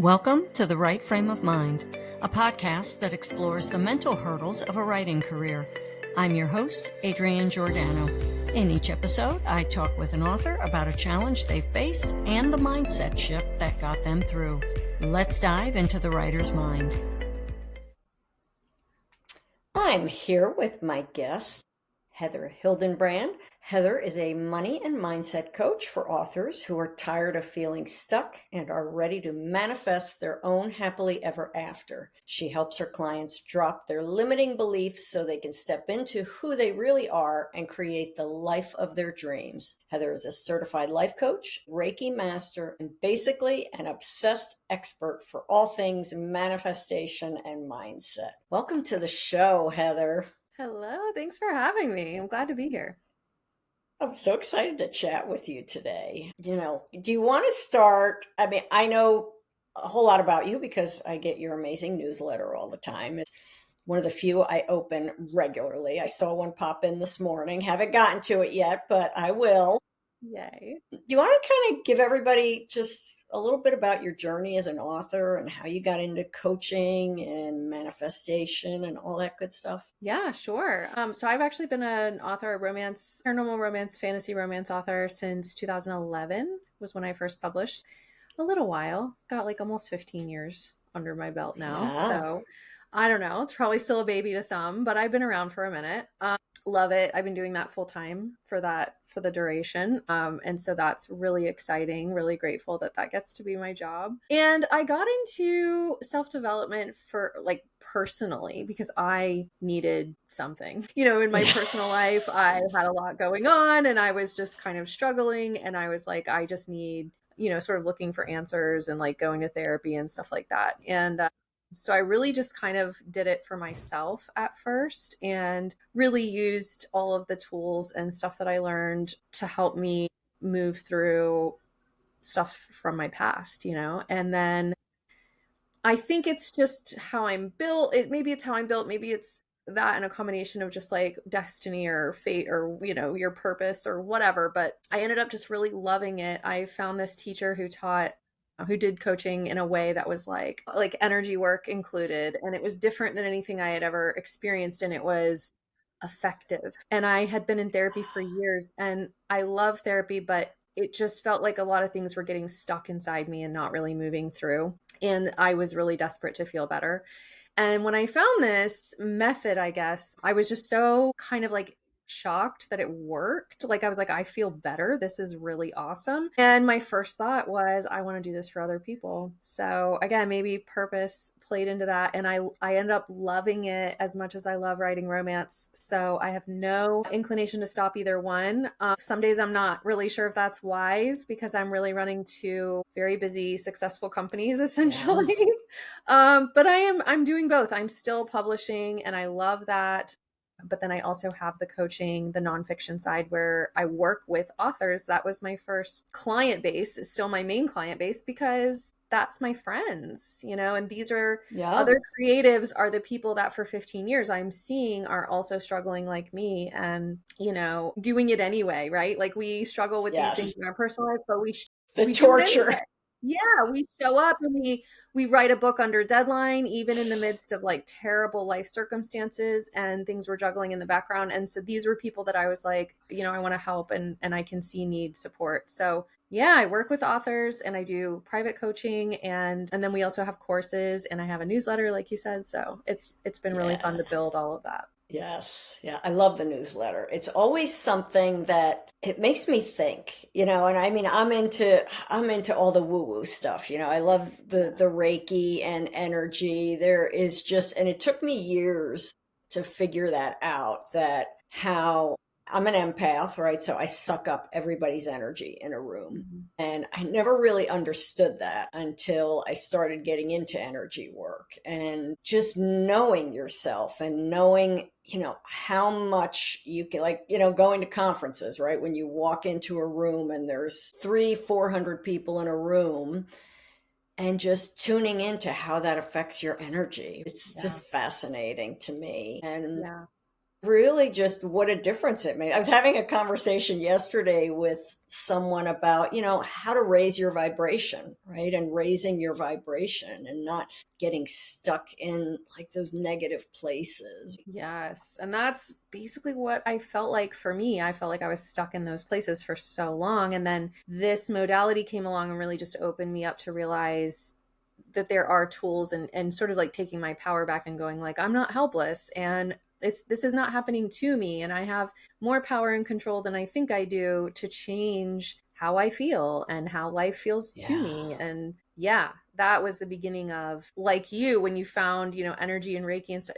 Welcome to The Right Frame of Mind, a podcast that explores the mental hurdles of a writing career. I'm your host, Adrienne Giordano. In each episode, I talk with an author about a challenge they faced and the mindset shift that got them through. Let's dive into the writer's mind. I'm here with my guest, Heather Hildenbrand. Heather is a money and mindset coach for authors who are tired of feeling stuck and are ready to manifest their own happily ever after. She helps her clients drop their limiting beliefs so they can step into who they really are and create the life of their dreams. Heather is a certified life coach, Reiki master, and basically an obsessed expert for all things manifestation and mindset. Welcome to the show, Heather. Hello, thanks for having me. I'm glad to be here. I'm so excited to chat with you today. Do you want to start? I know a whole lot about you because I get your amazing newsletter all the time. It's one of the few I open regularly. I saw one pop in this morning. Haven't gotten to it yet, but I will. Yay. Do you want to kind of give everybody just a little bit about your journey as an author and how you got into coaching and manifestation and all that good stuff? Yeah, sure. So I've actually been an author, paranormal romance, fantasy romance author since 2011 was when I first published. A little while, got like almost 15 years under my belt now. Yeah. So I don't know, it's probably still a baby to some, but I've been around for a minute. Love it. I've been doing that full time for the duration. And so that's really exciting, really grateful that gets to be my job. And I got into self-development for like personally because I needed something, in my personal life. I had a lot going on and I was just kind of struggling. And I was like, I just need, sort of looking for answers and like going to therapy and stuff like that. And so I really just kind of did it for myself at first and really used all of the tools and stuff that I learned to help me move through stuff from my past, and then I think it's just how I'm built. Maybe it's how I'm built. Maybe it's that and a combination of just like destiny or fate or, your purpose or whatever. But I ended up just really loving it. I found this teacher who did coaching in a way that was like energy work included. And it was different than anything I had ever experienced. And it was effective. And I had been in therapy for years and I love therapy, but it just felt like a lot of things were getting stuck inside me and not really moving through. And I was really desperate to feel better. And when I found this method, I guess, I was just so kind of like shocked that it worked. Like I was like, I feel better. This is really awesome. And my first thought was, I want to do this for other people. So again, maybe purpose played into that. And I ended up loving it as much as I love writing romance. So I have no inclination to stop either one. Some days I'm not really sure if that's wise because I'm really running two very busy, successful companies essentially. Yeah. But I'm doing both. I'm still publishing and I love that. But then I also have the coaching, the nonfiction side where I work with authors. That was my first client base. It's still my main client base because that's my friends, and these are other creatives are the people that for 15 years I'm seeing are also struggling like me and, doing it anyway, right? Like we struggle with these things in our personal life, but we torture. Do it anyway. Yeah, we show up and we write a book under deadline, even in the midst of like terrible life circumstances and things were juggling in the background. And so these were people that I was like, I want to help and I can see need support. So yeah, I work with authors and I do private coaching and then we also have courses and I have a newsletter, like you said. So it's been really fun to build all of that. Yes. Yeah. I love the newsletter. It's always something that it makes me think, and I mean, I'm into all the woo-woo stuff. I love the Reiki and energy. There is just, and it took me years to figure that out, that how I'm an empath, right? So I suck up everybody's energy in a room. Mm-hmm. And I never really understood that until I started getting into energy work and just knowing yourself and knowing, how much you can, like, going to conferences, right? When you walk into a room and there's 400 people in a room and just tuning into how that affects your energy. It's just fascinating to me. And really just what a difference it made. I was having a conversation yesterday with someone about, how to raise your vibration, right? And raising your vibration and not getting stuck in like those negative places. Yes. And that's basically what I felt like for me. I felt like I was stuck in those places for so long. And then this modality came along and really just opened me up to realize that there are tools, and sort of like taking my power back and going like, I'm not helpless, and this is not happening to me, and I have more power and control than I think I do to change how I feel and how life feels to Yeah. me. And yeah, that was the beginning of, like, you, when you found, energy and Reiki and stuff,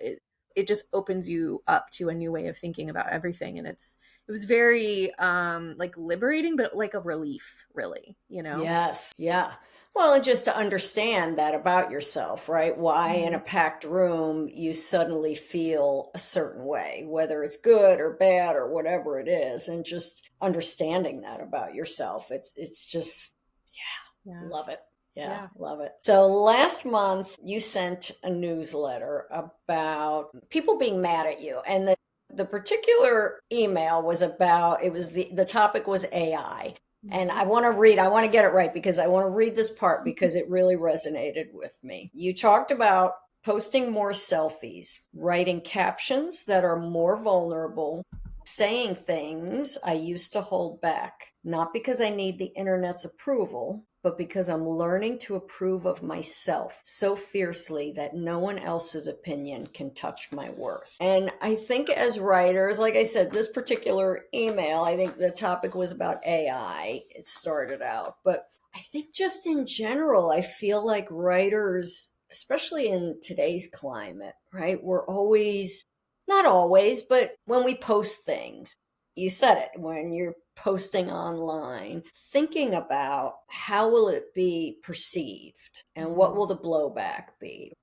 it just opens you up to a new way of thinking about everything. And it was very like liberating, but like a relief, really, Yes. Yeah. Well, and just to understand that about yourself, right? Why in a Mhm. packed room you suddenly feel a certain way, whether it's good or bad or whatever it is, and just understanding that about yourself. It's just, yeah, Yeah. love it. Yeah, Yeah. love it. So last month you sent a newsletter about people being mad at you, and the particular email was about, it was the topic was AI. And Mhm. I want to get it right because I want to read this part because it really resonated with me. You talked about posting more selfies, writing captions that are more vulnerable, saying things I used to hold back, not because I need the internet's approval, but because I'm learning to approve of myself so fiercely that no one else's opinion can touch my worth. And I think as writers, like I said, this particular email, I think the topic was about AI. It started out, but I think just in general, I feel like writers, especially in today's climate, right? We're always, not always, but when we post things, you said it, when you're posting online, thinking about how will it be perceived and what Mhm. will the blowback be. Yeah.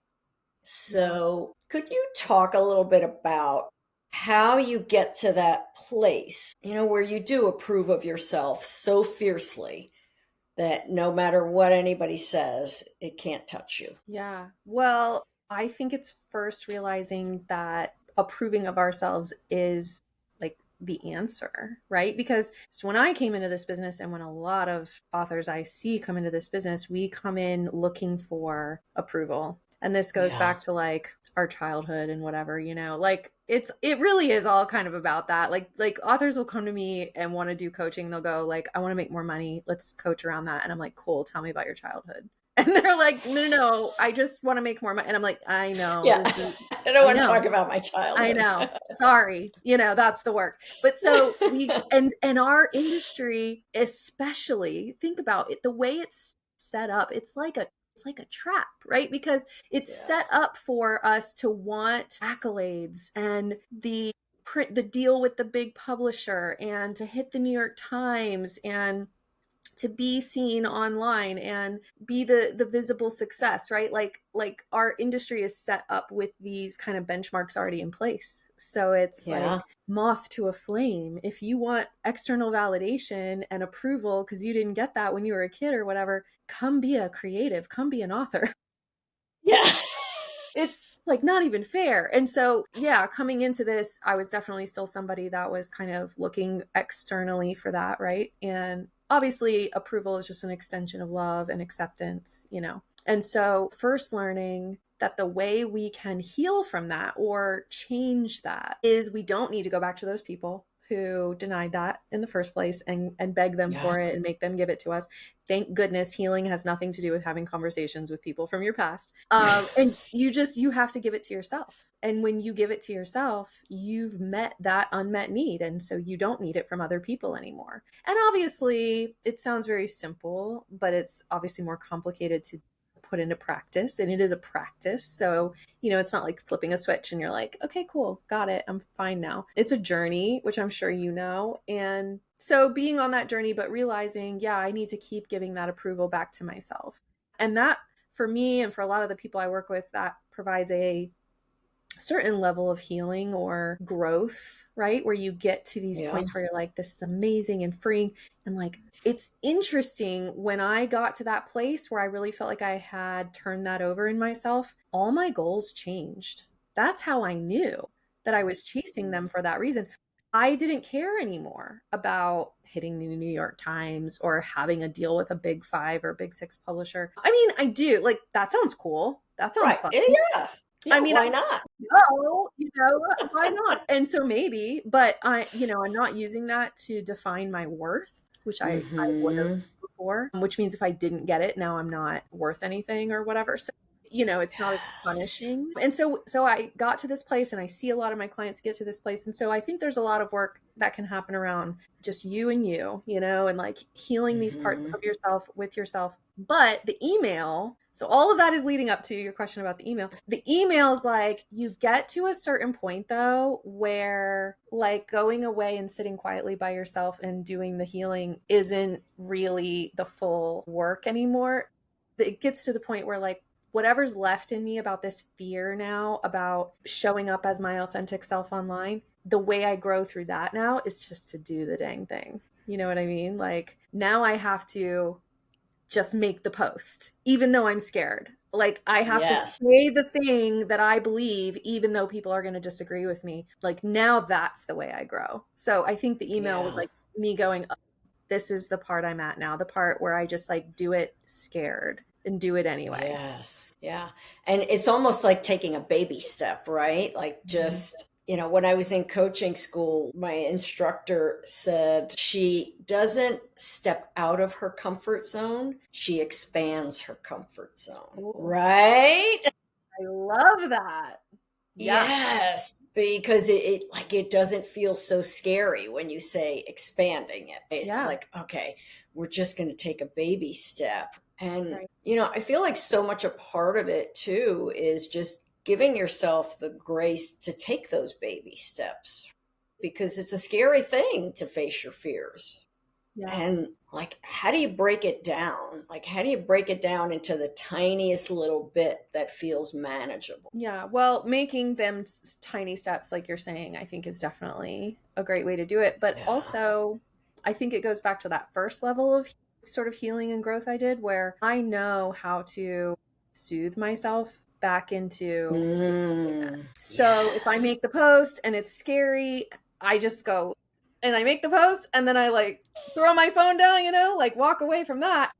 So could you talk a little bit about how you get to that place, where you do approve of yourself so fiercely that no matter what anybody says, it can't touch you? Yeah. Well, I think it's first realizing that approving of ourselves is like the answer, right? Because so when I came into this business, and when a lot of authors I see come into this business, we come in looking for approval. And this goes Yeah. back to like our childhood and whatever, like it really is all kind of about that. Like authors will come to me and want to do coaching. They'll go like, I want to make more money. Let's coach around that. And I'm like, cool, tell me about your childhood. And they're like, no, no, no, I just want to make more money. And I'm like, I know Yeah. this is, I don't I want to talk know, about my I childhood. know. Sorry, that's the work. But so we, and our industry, especially, think about it, the way it's set up, it's like a trap, right? Because it's Yeah. set up for us to want accolades and the print, the deal with the big publisher, and to hit the New York Times, and to be seen online and be the visible success, right? Like our industry is set up with these kind of benchmarks already in place, so it's Yeah. like moth to a flame. If you want external validation and approval because you didn't get that when you were a kid or whatever, come be a creative, come be an author. Yeah. It's like not even fair. And so, yeah, coming into this, I was definitely still somebody that was kind of looking externally for that, right? And obviously, approval is just an extension of love and acceptance. And so, first learning that the way we can heal from that or change that is we don't need to go back to those people who denied that in the first place and beg them Yeah. for it and make them give it to us. Thank goodness healing has nothing to do with having conversations with people from your past. And you have to give it to yourself. And when you give it to yourself, you've met that unmet need. And so you don't need it from other people anymore. And obviously, it sounds very simple, but it's obviously more complicated to put into practice. And it is a practice. So, it's not like flipping a switch and you're like, okay, cool, got it, I'm fine now. It's a journey, which I'm sure you know. And so being on that journey, but realizing, yeah, I need to keep giving that approval back to myself. And that, for me and for a lot of the people I work with, that provides a certain level of healing or growth, right? Where you get to these Yeah. points where you're like, this is amazing and freeing. And like, it's interesting, when I got to that place where I really felt like I had turned that over in myself, all my goals changed. That's how I knew. that I was chasing them for that reason. I didn't care anymore about hitting the New York Times or having a deal with a big five or big six publisher. I mean, I do like that sounds cool. That sounds Right. fun. Yeah. I Yeah. mean, Why not? no, why not? And so maybe, but I'm not using that to define my worth, which I would have Mm-hmm. before, which means if I didn't get it, now I'm not worth anything or whatever. So, it's not as Yes. punishing. And so I got to this place and I see a lot of my clients get to this place. And so I think there's a lot of work that can happen around just you and and like healing these parts Mm-hmm. of yourself with yourself. But the email, so all of that is leading up to your question about the email. The email is like you get to a certain point though where like going away and sitting quietly by yourself and doing the healing isn't really the full work anymore. It gets to the point where like whatever's left in me about this fear now about showing up as my authentic self online, the way I grow through that now is just to do the dang thing. You know what I mean? Like now I have to just make the post, even though I'm scared. Like I have to Yes. say the thing that I believe, even though people are going to disagree with me. Like now that's the way I grow. So I think the email was Yeah. like me going, oh, this is the part I'm at now, the part where I just like do it scared and do it anyway. Yes. Yeah. And it's almost like taking a baby step, right? Like Mhm. just, when I was in coaching school, my instructor said she doesn't step out of her comfort zone, she expands her comfort zone, Cool. right? I love that. Yeah. Yes, because it doesn't feel so scary when you say expanding it. It's Yeah. like, okay, we're just going to take a baby step. And Right. I feel like so much a part of it too is just giving yourself the grace to take those baby steps because it's a scary thing to face your fears. Yeah. And like, how do you break it down? Like, how do you break it down into the tiniest little bit that feels manageable? Yeah, well, making them tiny steps, like you're saying, I think is definitely a great way to do it. But Yeah. also, I think it goes back to that first level of sort of healing and growth I did, where I know how to soothe myself back into safety again. So if I Yes. make the post and it's scary, I just go and I make the post and then I like throw my phone down, like walk away from that,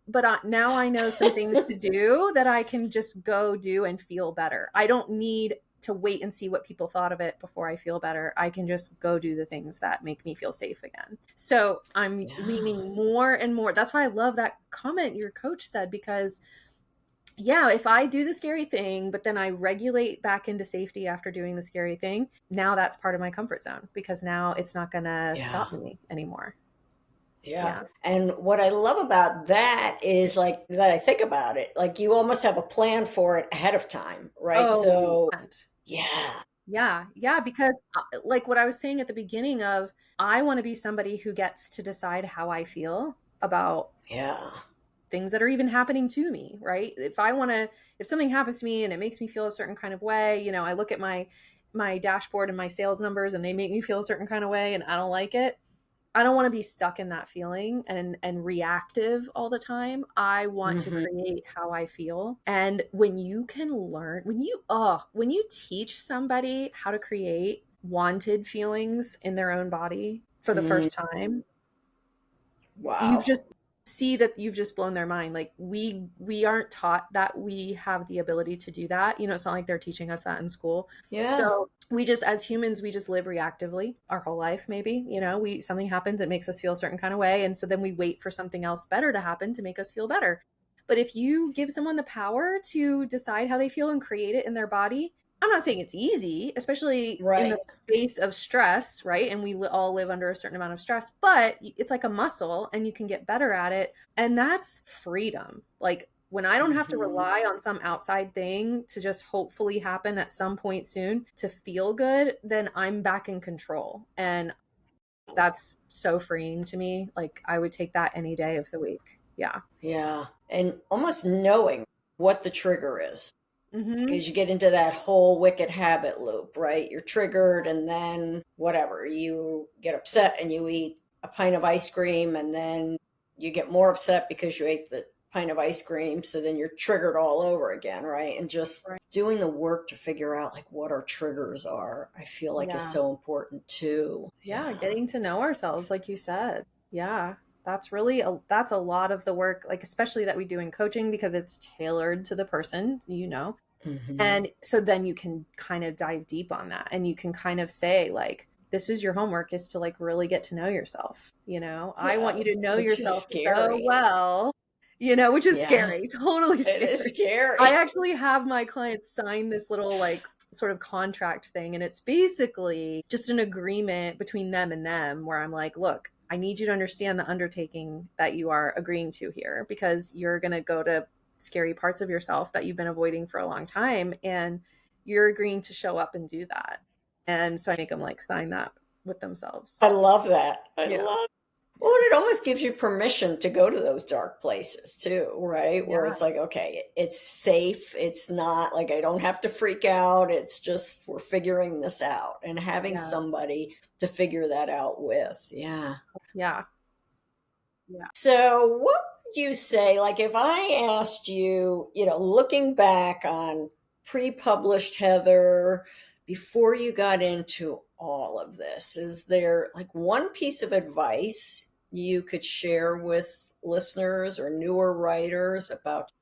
but now I know some things to do that I can just go do and feel better. I don't need to wait and see what people thought of it before I feel better. I can just go do the things that make me feel safe again. So I'm Yeah. leaning more and more. That's why I love that comment your coach said, because yeah, if I do the scary thing, but then I regulate back into safety after doing the scary thing, now that's part of my comfort zone because now it's not going to Yeah. stop me anymore. Yeah. Yeah. And what I love about that is like that I think about it, like you almost have a plan for it ahead of time, right? Oh, So, and yeah. yeah, yeah, because like what I was saying at the beginning of, I want to be somebody who gets to decide how I feel about Yeah. things that are even happening to me, right? If something happens to me and it makes me feel a certain kind of way, I look at my dashboard and my sales numbers and they make me feel a certain kind of way and I don't like it. I don't want to be stuck in that feeling and reactive all the time. I want to Hmm. create how I feel. And when you can learn, when you teach somebody how to create wanted feelings in their own body for the Mm, first time, you've wow. just see that you've just blown their mind. Like we aren't taught that we have the ability to do that. It's not like they're teaching us that in school. Yeah. So we just, as humans, we just live reactively our whole life. Maybe we something happens, it makes us feel a certain kind of way, and so then we wait for something else better to happen to make us feel better. But if you give someone the power to decide how they feel and create it in their body, I'm not saying it's easy, especially in the Right. face of stress, right? And we all live under a certain amount of stress, but it's like a muscle and you can get better at it. And that's freedom. Like when I don't have to Hmm. rely on some outside thing to just hopefully happen at some point soon to feel good, then I'm back in control. And that's so freeing to me. Like I would take that any day of the week. Yeah. Yeah. And almost knowing what the trigger is. Mm-hmm. Because you get into that whole wicked habit loop, right? You're triggered, and then whatever, you get upset and you eat a pint of ice cream, and then you get more upset because you ate the pint of ice cream. So then you're triggered all over again, right? And just Right. doing the work to figure out like what our triggers are, I feel like is Yeah. so important too. Yeah, Yeah. getting to know ourselves, like you said. Yeah, that's a lot of the work, like especially that we do in coaching because it's tailored to the person, Hmm. And so then you can kind of dive deep on that and you can kind of say like this is your homework is to like really get to know yourself, I want Yeah. you to know Which is yourself so scary. well, which is Yeah. scary, totally It is scary. scary. I actually have my clients sign this little like sort of contract thing, and it's basically just an agreement between them and them where I'm like, look, I need you to understand the undertaking that you are agreeing to here because you're going to go to scary parts of yourself that you've been avoiding for a long time, and you're agreeing to show up and do that. And so I make them like sign that with themselves. I love that. I Yeah. love. Well, it almost gives you permission to go to those dark places too, right? Where Yeah. it's like, okay, it's safe. It's not like I don't have to freak out. It's just we're figuring this out and having Yeah. somebody to figure that out with. Yeah. Yeah. Yeah. So, what would you say, like, if I asked you, looking back on pre published Heather, before you got into all of this, is there like one piece of advice you could share with listeners or newer writers about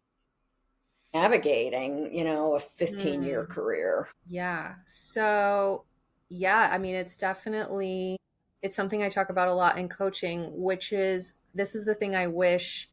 navigating, a 15-year Mm. career? Yeah. So, yeah, I mean, it's something I talk about a lot in coaching, which is this is the thing I wish,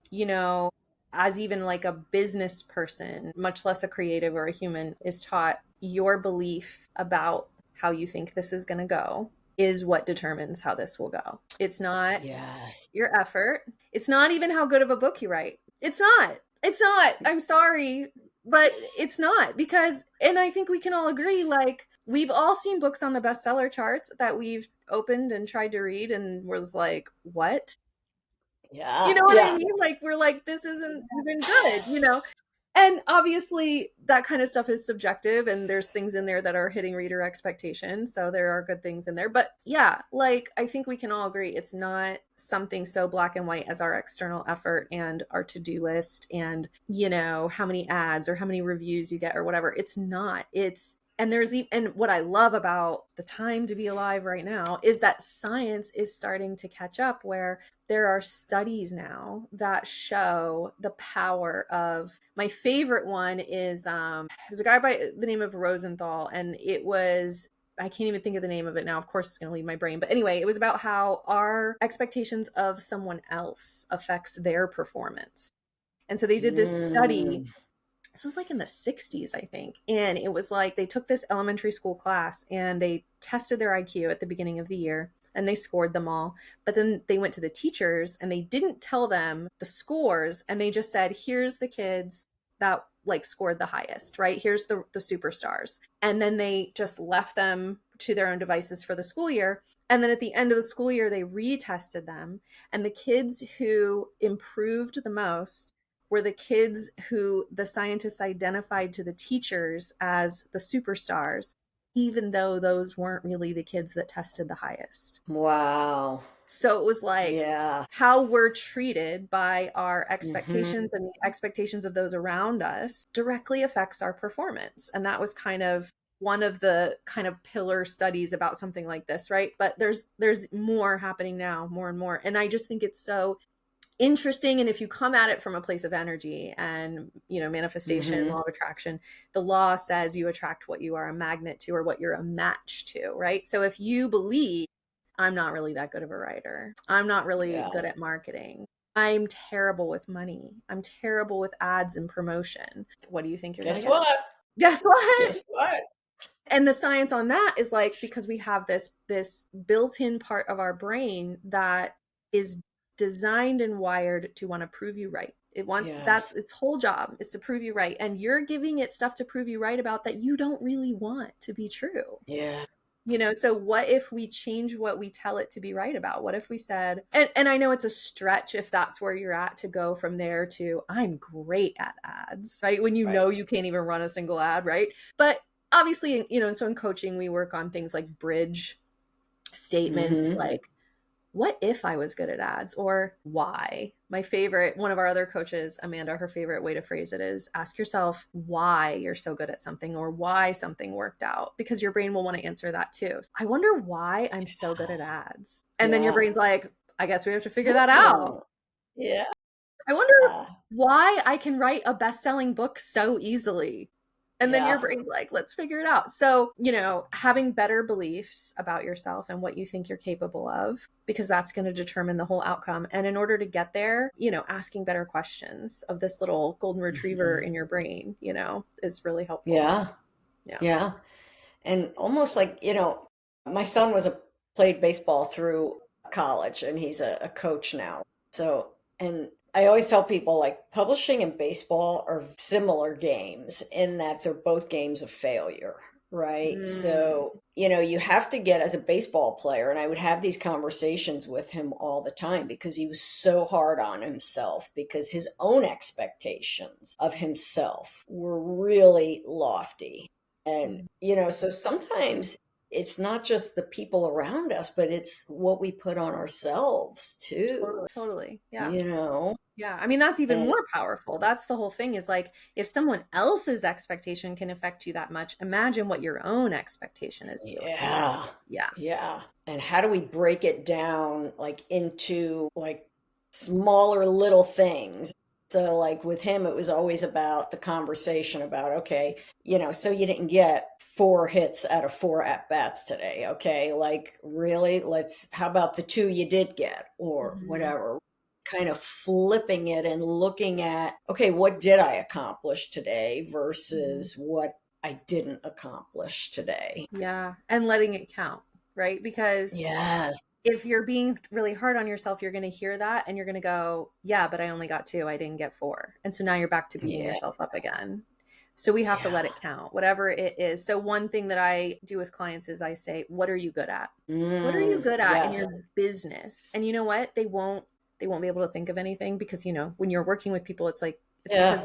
as even like a business person, much less a creative or a human, is taught your belief about how you think this is going to go is what determines how this will go. It's not Yes. your effort. It's not even how good of a book you write. It's not. It's not. I'm sorry, but it's not because, and I think we can all agree, like, we've all seen books on the bestseller charts that we've opened and tried to read and was like, what? You Yeah. know what I Yeah. mean? Like, we're like, this isn't even good. And obviously, that kind of stuff is subjective, and there's things in there that are hitting reader expectations. So there are good things in there. But yeah, like I think we can all agree it's not something so black and white as our external effort and our to do list and, how many ads or how many reviews you get or whatever. It's not. And what I love about the time to be alive right now is that science is starting to catch up where there are studies now that show the power of my favorite one is there's a guy by the name of Rosenthal, and it was I can't even think of the name of it now. Of course, it's going to leave my brain. But anyway, it was about how our expectations of someone else affects their performance. And so they did this study. Mm. This was like in the 60s, I think. And it was like they took this elementary school class and they tested their IQ at the beginning of the year and they scored them all. But then they went to the teachers and they didn't tell them the scores, and they just said, here's the kids that like scored the highest, right? Here's the superstars. And then they just left them to their own devices for the school year. And then at the end of the school year, they retested them. And the kids who improved the most were the kids who the scientists identified to the teachers as the superstars, even though those weren't really the kids that tested the highest. Wow. So it was like Yeah. how we're treated by our Hmm. expectations and the expectations of those around us directly affects our performance. And that was kind of one of the kind of pillar studies about something like this, right? But there's more happening now, more and more. And I just think it's so interesting. And if you come at it from a place of energy and manifestation, Hmm. law of attraction, the law says you attract what you are a magnet to or what you're a match to, right? So if you believe I'm not really that good of a writer, I'm not really Yeah. good at marketing, I'm terrible with money, I'm terrible with ads and promotion, what do you think you're going Guess to get? what? Guess what? Guess what? And the science on that is like because we have this built-in part of our brain that is designed and wired to want to prove you right. It wants that's Yes. its whole job is to prove you right, and you're giving it stuff to prove you right about that you don't really want to be true. Yeah. So what if we change what we tell it to be right about? What if we said, and I know it's a stretch if that's where you're at to go from there to I'm great at ads, right? When Right. you can't even run a single ad, right? But obviously, so in coaching, we work on things like bridge statements, Hmm. like what if I was good at ads, or why? My favorite, one of our other coaches, Amanda, her favorite way to phrase it is ask yourself why you're so good at something or why something worked out, because your brain will want to answer that too. I wonder why I'm so good at ads. And then your Yeah. brain's like, I guess we have to figure that out. Hmm. Yeah. I wonder why I can write a best-selling book so easily. And then your Yeah. brain's like, let's figure it out. So, having better beliefs about yourself and what you think you're capable of, because that's going to determine the whole outcome. And in order to get there, asking better questions of this little golden retriever Hmm. in your brain, is really helpful. Yeah. Yeah. Yeah. And almost like, my son played baseball through college and he's a coach now. So, and I always tell people like publishing and baseball are similar games in that they're both games of failure, right? Mm, So, you have to get as a baseball player, and I would have these conversations with him all the time because he was so hard on himself because his own expectations of himself were really lofty. And, mm, so sometimes it's not just the people around us, but it's what we put on ourselves too, totally. Totally. Yeah. you know? Yeah. I mean, that's even And more powerful. That's the whole thing, is like, if someone else's expectation can affect you that much, imagine what your own expectation is doing. yeah, Yeah. yeah. And how do we break it down like into like smaller little things? So like with him, it was always about the conversation about, okay, so you didn't get 4 hits out of 4 at bats today. Okay. Like really, how about the 2 you did get or Mhm. whatever? Kind of flipping it and looking at, okay, what did I accomplish today Mhm. versus what I didn't accomplish today. Yeah. And letting it count, right? Because Yes. if you're being really hard on yourself, you're going to hear that and you're going to go, yeah, but I only got 2. I didn't get 4. And so now you're back to beating Yeah. yourself up again. So we have to let Yeah. it count, whatever it is. So one thing that I do with clients is I say, what are you good at? What are you good at in Yes. your business? And you know what? They won't be able to think of anything, because when you're working with people, it's like, it's because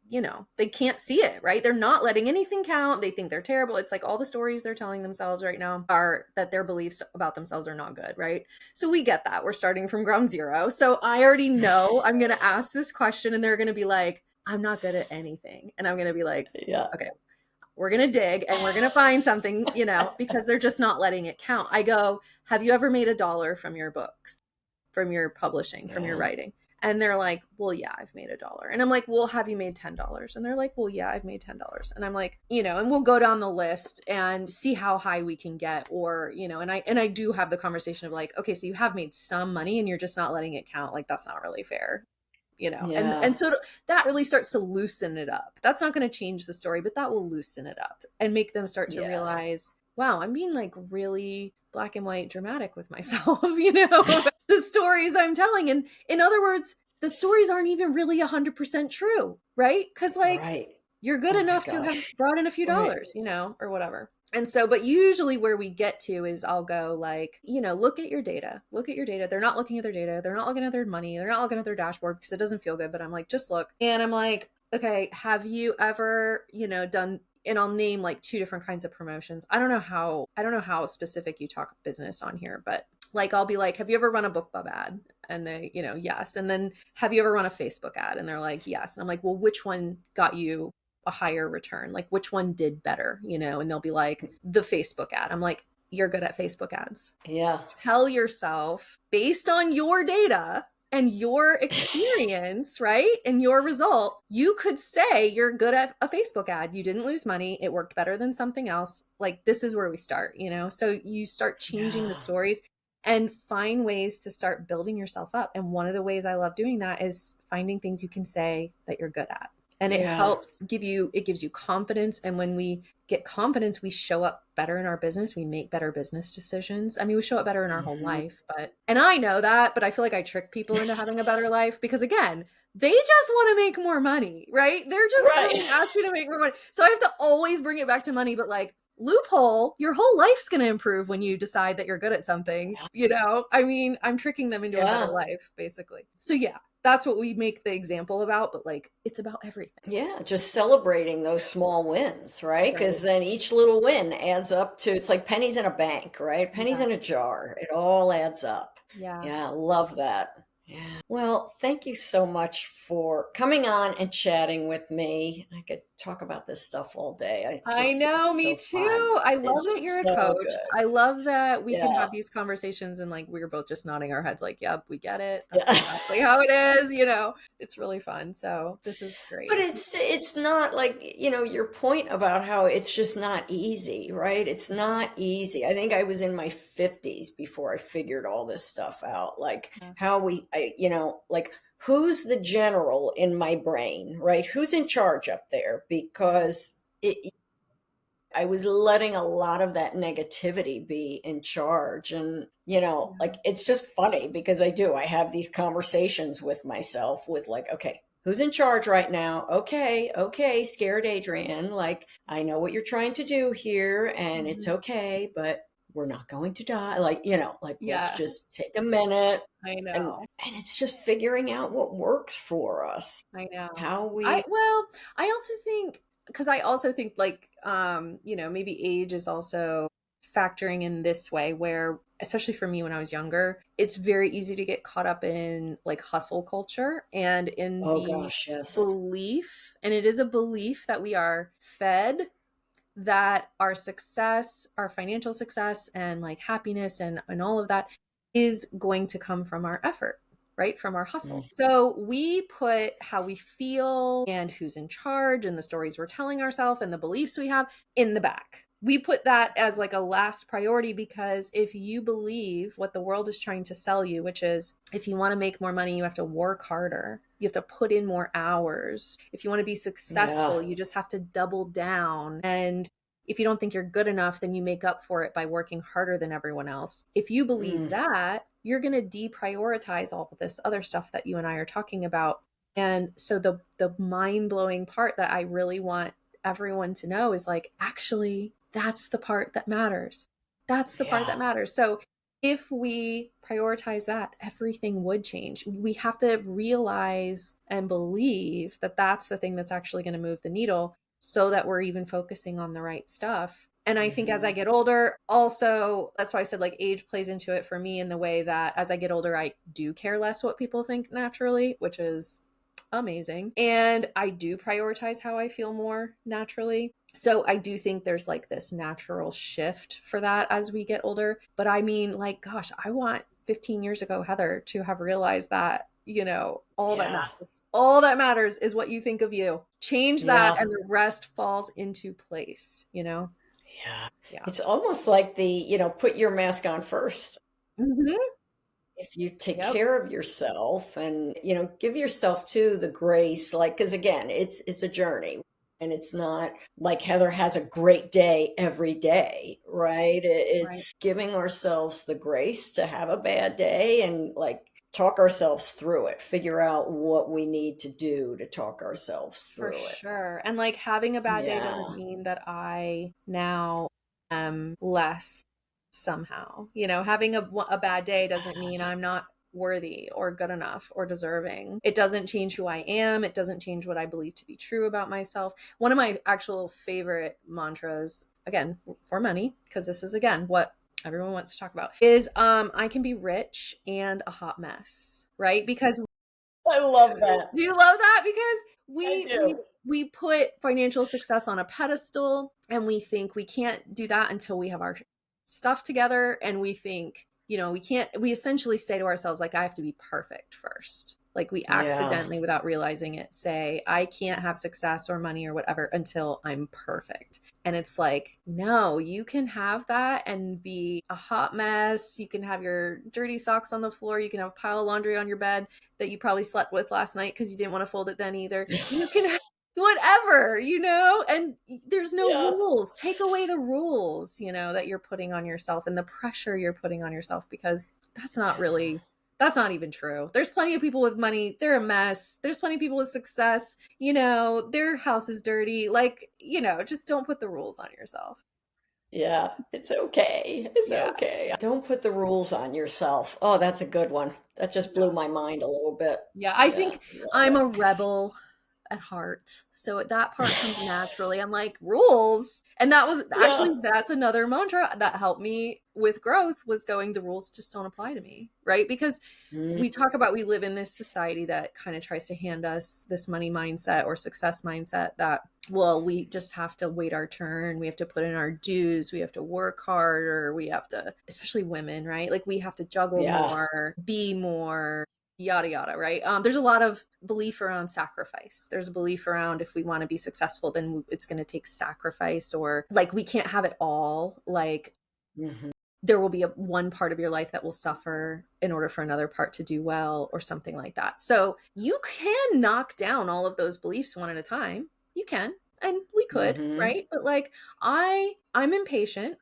Yeah. they can't see it, right? They're not letting anything count. They think they're terrible. It's like all the stories they're telling themselves right now are that their beliefs about themselves are not good, right? So we get that. We're starting from ground zero. So I already know I'm going to ask this question and they're going to be like, I'm not good at anything. And I'm going to be like, Yeah. okay, we're going to dig and we're going to find something, because they're just not letting it count. I go, have you ever made $1 from your books, from your publishing, from your Yeah. writing? And they're like, well, yeah, I've made $1. And I'm like, well, have you made $10? And they're like, well, yeah, I've made $10. And I'm like, and we'll go down the list and see how high we can get. Or, and I do have the conversation of like, okay, so you have made some money and you're just not letting it count. Like, that's not really fair. And Yeah. and so that really starts to loosen it up. That's not going to change the story, but that will loosen it up and make them start to Yes. realize, wow, I'm being like really black and white dramatic with myself, the stories I'm telling. And in other words, the stories aren't even really 100% true, right? Because like, Right. you're good Oh my enough to have gosh. brought in a few Right. dollars, or whatever. And so, but usually where we get to is I'll go like, look at your data. Look at your data. They're not looking at their data. They're not looking at their money. They're not looking at their dashboard because it doesn't feel good. But I'm like, just look. And I'm like, okay, have you ever, done, and I'll name like 2 different kinds of promotions. I don't know how specific you talk business on here, but like I'll be like, have you ever run a BookBub ad? And they, yes. And then have you ever run a Facebook ad? And they're like, yes. And I'm like, well, which one got you a higher return? Like, which one did better? And they'll be like, the Facebook ad. I'm like, you're good at Facebook ads. Yeah. Tell yourself, based on your data and your experience, right? And your result, you could say you're good at a Facebook ad. You didn't lose money. It worked better than something else. Like, this is where we start, So you start changing the Yeah. stories and find ways to start building yourself up. And one of the ways I love doing that is finding things you can say that you're good at. And Yeah. it gives you confidence. And when we get confidence, we show up better in our business. We make better business decisions. I mean, we show up better in our whole Mhm. life, and I know that, but I feel like I trick people into having a better life because again, they just want to make more money, right? They're just Right. coming to ask you to make more money. So I have to always bring it back to money, but like, loophole, your whole life's going to improve when you decide that you're good at something, I mean, I'm tricking them into a better Yeah. life, basically. So yeah, that's what we make the example about, but like it's about everything. Yeah, just celebrating those small wins, right? Right. Because then each little win adds up to, it's like pennies in a bank, right? Pennies Yeah. in a jar. It all adds up. Yeah. Yeah, love that. Yeah. Well, thank you so much for coming on and chatting with me. I could talk about this stuff all day. I know, It's me so fun. too. I love that It's you're a so coach. good. I love that we can Yeah. have these conversations and like we're both just nodding our heads like, yep, we get it. That's Yeah. exactly how it is, you know. It's really fun. So this is But great. it's not like, your point about how it's just not easy, right? It's not easy. I think I was in my 50s before I figured all this stuff out. Like Yeah. how like who's the general in my brain, right? Who's in charge up there? Because I was letting a lot of that negativity be in charge. And, Yeah. like it's just funny because I have these conversations with myself with like, okay, who's in charge right now? Okay, okay, scared Adrian. Like, I know what you're trying to do here and it's Mhm. okay, but we're not going to die. Like, like let's Yeah, just take a minute I and know. and it's just figuring out what works for us. I know. How we I also think because I also think like you know, maybe age is also factoring in this way where especially for me when I was younger, it's very easy to get caught up in like hustle culture and in Oh the gosh, yes. belief, and it is a belief that we are fed that our success, our financial success and like happiness and all of that is going to come from our effort, right? From our hustle. So we put how we feel and who's in charge and the stories we're telling ourselves and the beliefs we have in the back. We put that as like a last priority because if you believe what the world is trying to sell you, which is if you want to make more money, you have to work harder. You have to put in more hours. If you want to be Yeah. successful, you just have to double down. And if you don't think you're good enough, then you make up for it by working harder than everyone else. If you believe Mm, that, you're going to deprioritize all of this other stuff that you and I are talking about. And so the mind-blowing part that I really want everyone to know is like actually that's the part that matters. That's the part yeah. that matters. So if we prioritize that, everything would change. We have to realize and believe that that's the thing that's actually going to move the needle so that we're even focusing on the right stuff. And I think as I Hmm. get older, also, that's why I said like age plays into it for me in the way that as I get older, I do care less what people think naturally, which is amazing. And I do prioritize how I feel more naturally. So I do think there's like this natural shift for that as we get older. But I mean, like, gosh, I want 15 years ago, Heather, to have realized that, you know, Yeah. all that matters is what you think of you. Change that Yeah. and the rest falls into place, you know? Yeah. Yeah. It's almost like put your mask on first. Hmm. If you take Yep. care of yourself and, give yourself to the grace, like, because again, it's a journey and it's not like Heather has a great day every day, right? Right. It's giving ourselves the grace to have a bad day and like talk ourselves through it, figure out what we need to do to talk ourselves For through it. sure. And like having a bad day Yeah. doesn't mean that I now am less somehow. You know, having a bad day doesn't mean I'm not worthy or good enough or deserving. It doesn't change who I am. It doesn't change what I believe to be true about myself. One of my actual favorite mantras, again, for money, because this is again what everyone wants to talk about, is I can be rich and a hot mess, right? Because I love that. do you love that? Because I we we do. we put financial success on a pedestal and we think we can't do that until we have our stuff together and we think, you know, we essentially say to ourselves like I have to be perfect first. Like we Yeah. accidentally without realizing it say I can't have success or money or whatever until I'm perfect. And it's like, no, you can have that and be a hot mess. You can have your dirty socks on the floor. You can have a pile of laundry on your bed that you probably slept with last night because you didn't want to fold it then either. You can whatever, you know, and there's no Yeah. rules. Take away the rules, you know, that you're putting on yourself and the pressure you're putting on yourself because that's not even true. There's plenty of people with money, they're a mess. There's plenty of people with success, you know, their house is dirty. Like, you know, just don't put the rules on yourself. Yeah, it's okay. It's Yeah. okay. Don't put the rules on yourself. Oh, that's a good one. That just blew my mind a little bit. Yeah, I Yeah, think I'm love a rebel at heart. So that part comes naturally. I'm like, rules. And that was it. actually Yeah. that's another mantra that helped me with growth was going the rules just don't apply to me, right? Because Mm, we talk about we live in this society that kind of tries to hand us this money mindset or success mindset that well we just have to wait our turn, we have to put in our dues, we have to work harder, we have to, especially women, right, like we have to juggle yeah. more, be more, yada yada, right? There's a lot of belief around sacrifice. There's a belief around if we want to be successful then it's going to take sacrifice, or like we can't have it all, like Hmm. there will be one part of your life that will suffer in order for another part to do well or something like that. So you can knock down all of those beliefs one at a time. You can, and we could, Hmm. right? But like I'm impatient.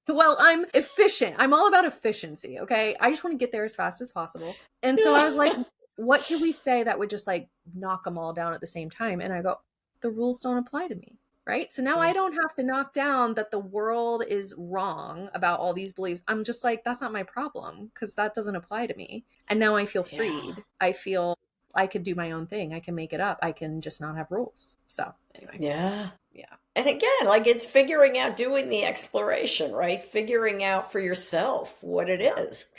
Well, I'm efficient. I'm all about efficiency, okay? I just want to get there as fast as possible. And so I was like, Yeah. what can we say that would just like knock them all down at the same time? And I go, the rules don't apply to me, right? So now I Yeah. don't have to knock down that the world is wrong about all these beliefs. I'm just like, that's not my problem because that doesn't apply to me. And now I feel Yeah. freed. I feel I could do my own thing. I can make it up. I can just not have rules. So anyway, Yeah. yeah. And again, like it's figuring out, doing the exploration, right? Figuring out for yourself what it Yeah. is.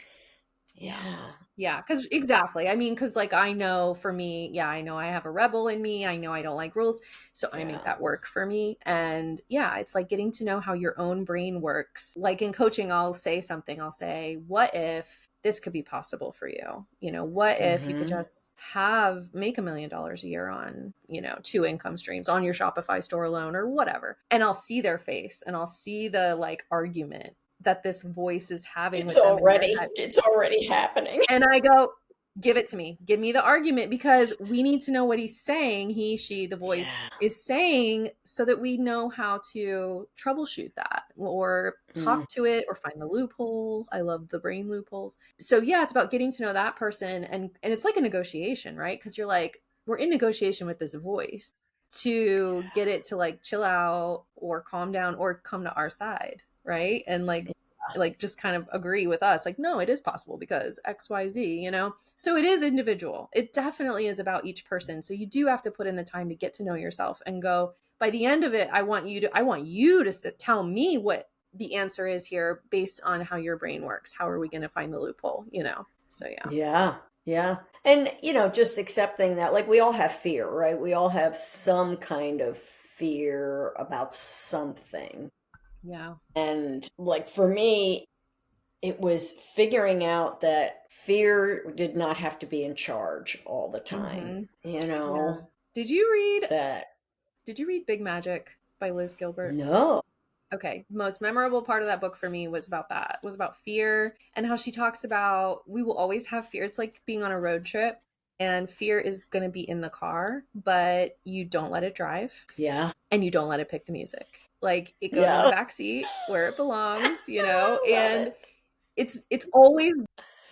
Yeah. Yeah. Yeah, because exactly. I mean, because like I know for me, yeah, I know I have a rebel in me. I know I don't like rules. So I make Yeah. that work for me. And yeah, it's like getting to know how your own brain works. Like in coaching, I'll say something. I'll say, what if this could be possible for you? You know, what if you could Hmm. just have make $1 million a year on, you know, two income streams on your Shopify store alone or whatever. And I'll see their face and I'll see the like argument that this voice is having with them in their head. It's already happening. And I go, give it to me. Give me the argument because we need to know what he's saying. He, she, the voice Yeah. is saying so that we know how to troubleshoot that or Mm, talk to it or find the loophole. I love the brain loopholes. So yeah, it's about getting to know that person and it's like a negotiation, right? Because you're like, we're in negotiation with this voice to get it to like chill out or calm down or come to our side, right? And like just kind of agree with us like no it is possible because xyz, you know, so it is individual. It definitely is about each person, so you do have to put in the time to get to know yourself and go by the end of it I want you to tell me what the answer is here based on how your brain works. How are we going to find the loophole, you know? So yeah. yeah. Yeah. And, just accepting that, like, we all have fear, right? We all have some kind of fear about something. Yeah. And, like, for me, it was figuring out that fear did not have to be in charge all the time, Mm-hmm. you Yeah. know, did you read that did you read Big Magic by Liz Gilbert? no. Okay, most memorable part of that book for me was about that, was about fear and how she talks about we will always have fear. It's like being on a road trip and fear is going to be in the car, but you don't let it drive Yeah. and you don't let it pick the music. Like it goes in the Yeah. back seat where it belongs, you know, I love and it. it's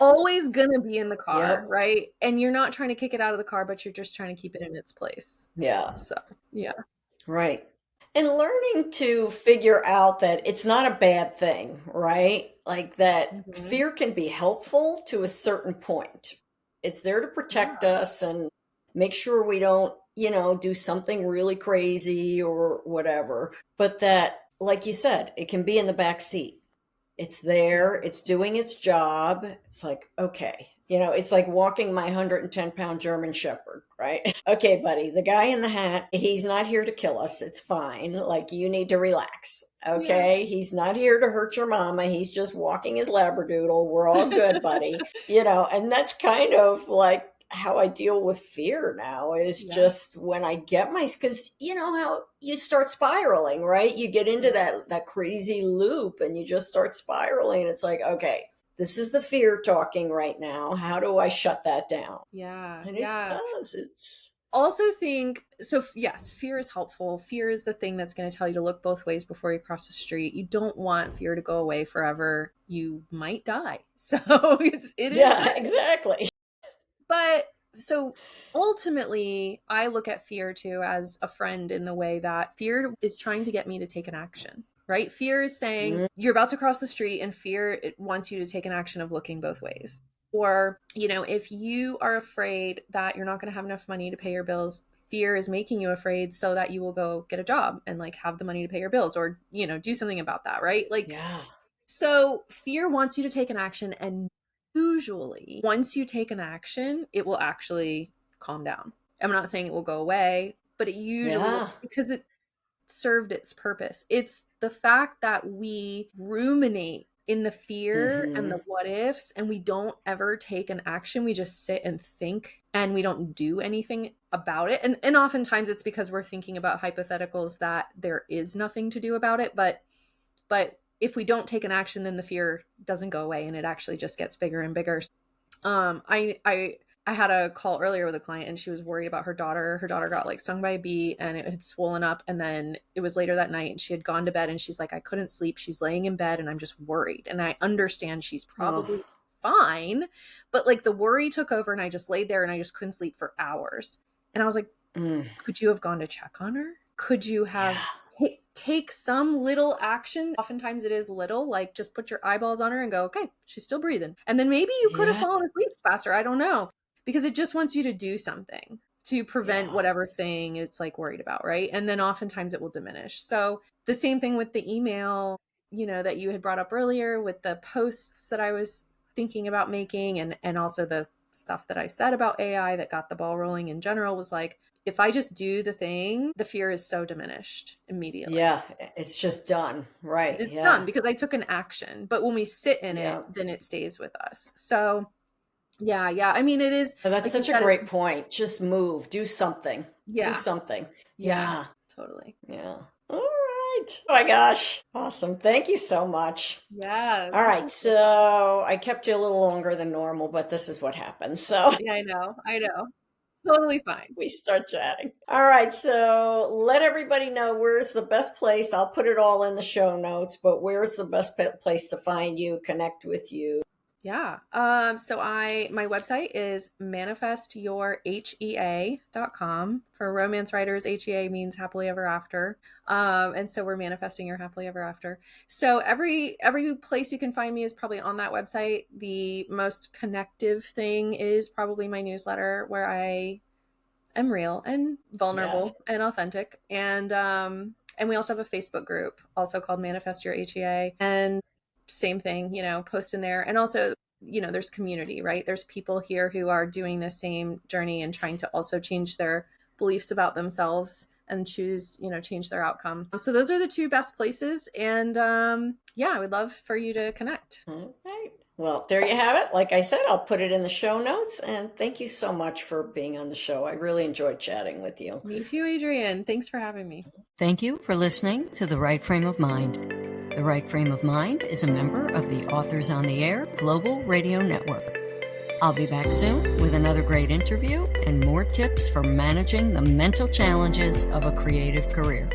always going to be in the car, Yep. right? And you're not trying to kick it out of the car, but you're just trying to keep it in its place. Yeah. So, yeah. Right. And learning to figure out that it's not a bad thing, right? Like that Mhm. fear can be helpful to a certain point. It's there to protect Yeah. us and make sure we don't, do something really crazy or whatever. But that, like you said, it can be in the back seat. It's there, it's doing its job. It's like, okay, it's like walking my 110-pound German Shepherd, right? Okay, buddy, the guy in the hat, he's not here to kill us. It's fine. Like, you need to relax. Yeah. Okay, he's not here to hurt your mama. He's just walking his Labradoodle. We're all good, buddy. And that's kind of like how I deal with fear now is Yeah. just when I get because you know how you start spiraling, right? You get into Yeah. that crazy loop and you just start spiraling. It's like, okay, this is the fear talking right now. How do I shut that down? Yeah. And it Yeah. does. It's Also think so yes, fear is helpful. Fear is the thing that's going to tell you to look both ways before you cross the street. You don't want fear to go away forever. You might die. So it is yeah, good. exactly. But so ultimately, I look at fear too as a friend in the way that fear is trying to get me to take an action. right? Fear is saying you're about to cross the street, and fear, it wants you to take an action of looking both ways. Or, if you are afraid that you're not going to have enough money to pay your bills, fear is making you afraid so that you will go get a job and like have the money to pay your bills, or, do something about that, right? Like, Yeah. So fear wants you to take an action, and usually once you take an action, it will actually calm down. I'm not saying it will go away, but it usually will, because it served its purpose. It's the fact that we ruminate in the fear and the what ifs, and we don't ever take an action. We just sit and think, and we don't do anything about it. And oftentimes it's because we're thinking about hypotheticals that there is nothing to do about it. But if we don't take an action, then the fear doesn't go away, and it actually just gets bigger and bigger. I had a call earlier with a client, and she was worried about her daughter. Her daughter got like stung by a bee, and it had swollen up. And then it was later that night, and she had gone to bed, and she's like, I couldn't sleep. She's laying in bed, and I'm just worried. And I understand she's probably fine, but like the worry took over, and I just laid there and I just couldn't sleep for hours. And I was like, could you have gone to check on her? Could you have take some little action? Oftentimes it is little, like just put your eyeballs on her and go, okay, she's still breathing. And then maybe you could have fallen asleep faster. I don't know. Because it just wants you to do something to prevent whatever thing it's like worried about, right? And then oftentimes it will diminish. So the same thing with the email, that you had brought up earlier, with the posts that I was thinking about making, and also the stuff that I said about AI that got the ball rolling in general, was like, if I just do the thing, the fear is so diminished immediately. Yeah, it's just done. Right. It's done because I took an action. But when we sit in it, then it stays with us. So yeah. I mean, it is. That's such a great point. Just move, do something. Yeah. Do something. Yeah. Totally. Yeah. All right. Oh my gosh. Awesome. Thank you so much. Yeah. All right. So I kept you a little longer than normal, but this is what happens. So yeah, I know. Totally fine. We start chatting. All right. So let everybody know where's the best place. I'll put it all in the show notes, but where's the best place to find you, connect with you? Yeah. So my website is manifestyourhea.com. For romance writers, HEA means happily ever after. And so we're manifesting your happily ever after. So every place you can find me is probably on that website. The most connective thing is probably my newsletter, where I am real and vulnerable and authentic. And we also have a Facebook group also called Manifest Your HEA. And same thing, post in there. And also, there's community, right? There's people here who are doing the same journey and trying to also change their beliefs about themselves and change their outcome. So those are the two best places. And I would love for you to connect. All right. Well, there you have it. Like I said, I'll put it in the show notes. And thank you so much for being on the show. I really enjoyed chatting with you. Me too, Adrienne. Thanks for having me. Thank you for listening to The Right Frame of Mind. The Right Frame of Mind is a member of the Authors on the Air Global Radio Network. I'll be back soon with another great interview and more tips for managing the mental challenges of a creative career.